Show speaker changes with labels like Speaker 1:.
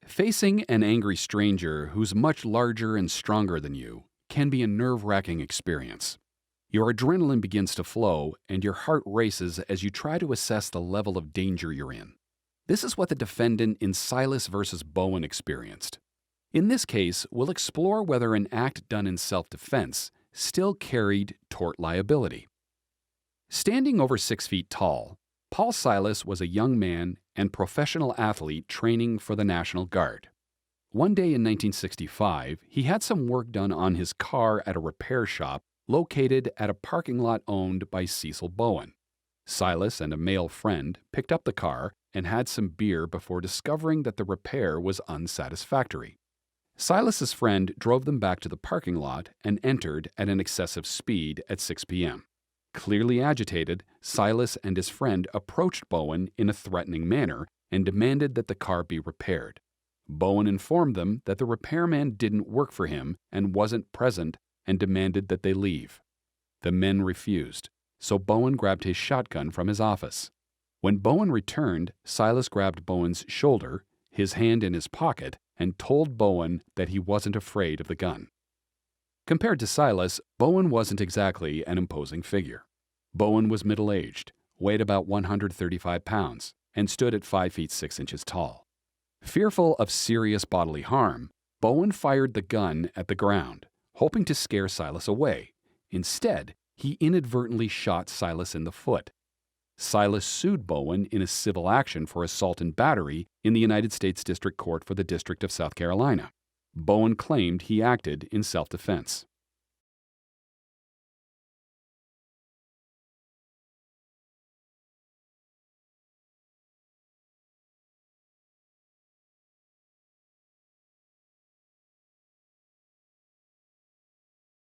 Speaker 1: Facing an angry stranger who's much larger and stronger than you can be a nerve-wracking experience. Your adrenaline begins to flow and your heart races as you try to assess the level of danger you're in. This is what the defendant in Silas versus Bowen experienced. In this case, we'll explore whether an act done in self-defense still carried tort liability. Standing over 6 feet tall, Paul Silas was a young man and professional athlete training for the National Guard. One day in 1965, he had some work done on his car at a repair shop located at a parking lot owned by Cecil Bowen. Silas and a male friend picked up the car and had some beer before discovering that the repair was unsatisfactory. Silas's friend drove them back to the parking lot and entered at an excessive speed at 6 p.m. Clearly agitated, Silas and his friend approached Bowen in a threatening manner and demanded that the car be repaired. Bowen informed them that the repairman didn't work for him and wasn't present and demanded that they leave. The men refused, so Bowen grabbed his shotgun from his office. When Bowen returned, Silas grabbed Bowen's shoulder, his hand in his pocket, and told Bowen that he wasn't afraid of the gun. Compared to Silas, Bowen wasn't exactly an imposing figure. Bowen was middle-aged, weighed about 135 pounds, and stood at 5 feet 6 inches tall. Fearful of serious bodily harm, Bowen fired the gun at the ground, hoping to scare Silas away. Instead, he inadvertently shot Silas in the foot. Silas sued Bowen in a civil action for assault and battery in the United States District Court for the District of South Carolina. Bowen claimed he acted in self-defense.